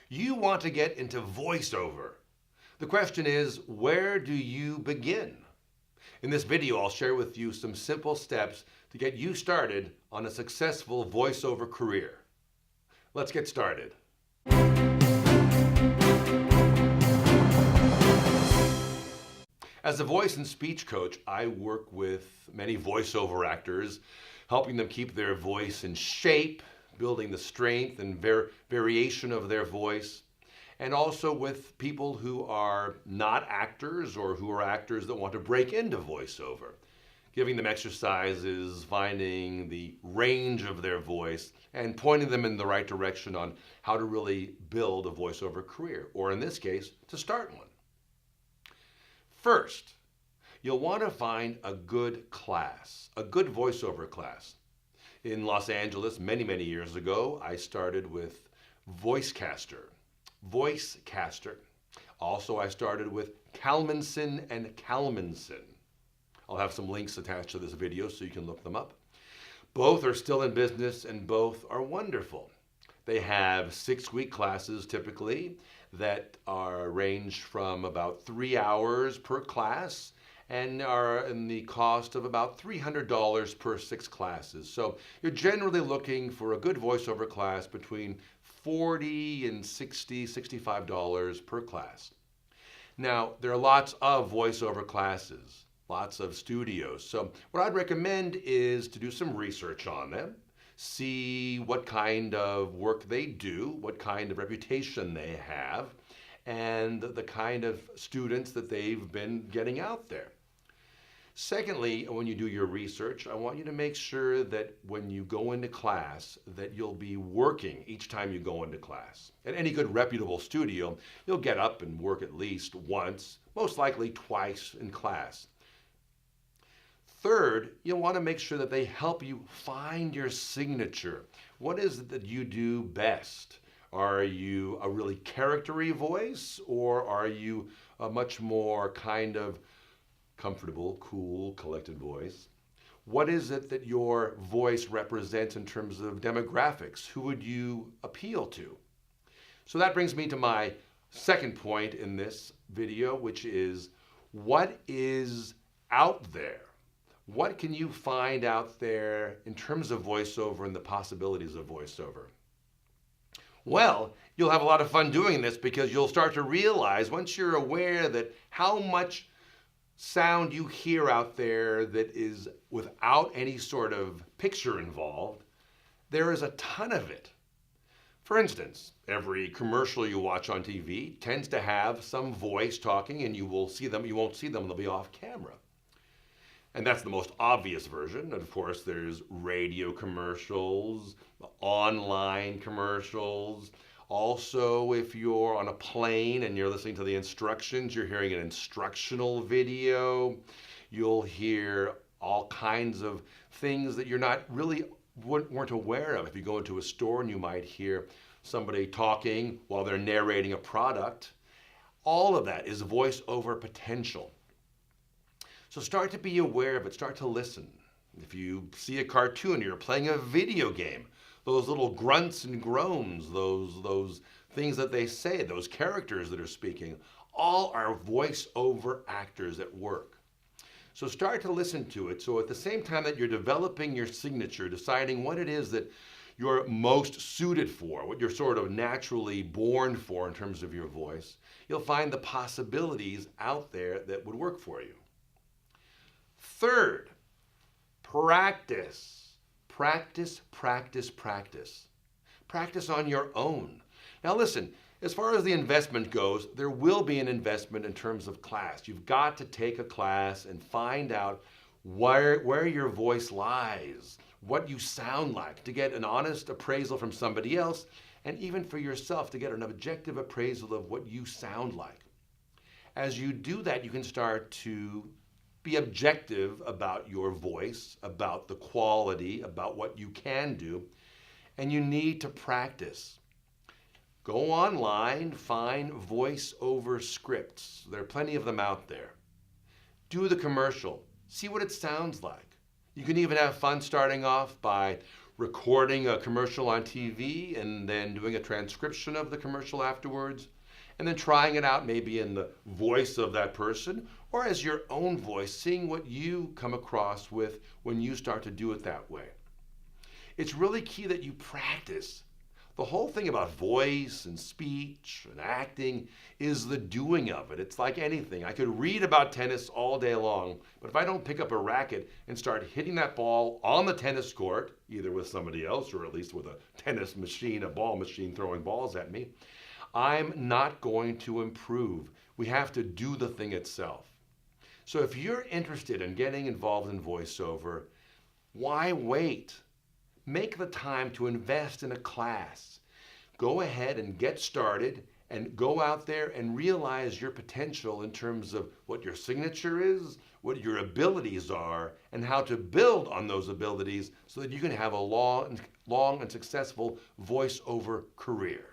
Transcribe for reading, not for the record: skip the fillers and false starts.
You want to get into voiceover. The question is, where do you begin? In this video, I'll share with you some simple steps to get you started on a successful voiceover career. Let's get started. As a voice and speech coach, I work with many voiceover actors, helping them keep their voice in shape, building the strength and variation of their voice, and also with people who are not actors or who are actors that want to break into voiceover, giving them exercises, finding the range of their voice, and pointing them in the right direction on how to really build a voiceover career, or in this case, to start one. First, you'll want to find a good class, a good voiceover class. In Los Angeles, many years ago, I started with Voicecaster. Also, I started with Kalmanson and Kalmanson. I'll have some links attached to this video so you can look them up. Both are still in business and both are wonderful. They have 6-week classes typically that range from about 3 hours per class and are in the cost of about $300 per 6 classes. So you're generally looking for a good voiceover class between $40 and $60, $65 per class. Now, there are lots of voiceover classes, lots of studios. So what I'd recommend is to do some research on them, see what kind of work they do, what kind of reputation they have, and the kind of students that they've been getting out there. Secondly, when you do your research, I want you to make sure that when you go into class, that you'll be working each time you go into class. At any good reputable studio, you'll get up and work at least once, most likely twice in class. Third, you'll want to make sure that they help you find your signature. What is it that you do best? Are you a really charactery voice, or are you a much more kind of comfortable, cool, collected voice? What is it that your voice represents in terms of demographics? Who would you appeal to? So that brings me to my second point in this video, which is what is out there? What can you find out there in terms of voiceover and the possibilities of voiceover? Well, you'll have a lot of fun doing this because you'll start to realize, once you're aware that how much sound you hear out there that is without any sort of picture involved, there is a ton of it. For instance, every commercial you watch on TV tends to have some voice talking, and you won't see them, they'll be off camera. And that's the most obvious version. And of course, there's radio commercials, online commercials. Also, if you're on a plane and you're listening to the instructions, you're hearing an instructional video. You'll hear all kinds of things that you're not really weren't aware of. If you go into a store and you might hear somebody talking while they're narrating a product, all of that is voiceover potential. So start to be aware of it, start to listen. If you see a cartoon, you're playing a video game, those little grunts and groans, those things that they say, those characters that are speaking, all are voiceover actors at work. So start to listen to it. So at the same time that you're developing your signature, deciding what it is that you're most suited for, what you're sort of naturally born for in terms of your voice, you'll find the possibilities out there that would work for you. Third, practice. Practice on your own. Now listen, as far as the investment goes, there will be an investment in terms of class. You've got to take a class and find out where your voice lies, what you sound like, to get an honest appraisal from somebody else, and even for yourself to get an objective appraisal of what you sound like. As you do that, you can start to be objective about your voice, about the quality, about what you can do, and you need to practice. Go online, find voiceover scripts. There are plenty of them out there. Do the commercial. See what it sounds like. You can even have fun starting off by recording a commercial on TV and then doing a transcription of the commercial afterwards, and then trying it out maybe in the voice of that person or as your own voice, seeing what you come across with when you start to do it that way. It's really key that you practice. The whole thing about voice and speech and acting is the doing of it. It's like anything. I could read about tennis all day long, but if I don't pick up a racket and start hitting that ball on the tennis court, either with somebody else or at least with a tennis machine, a ball machine throwing balls at me, I'm not going to improve. We have to do the thing itself. So if you're interested in getting involved in voiceover, why wait? Make the time to invest in a class. Go ahead and get started and go out there and realize your potential in terms of what your signature is, what your abilities are, and how to build on those abilities so that you can have a long and successful voiceover career.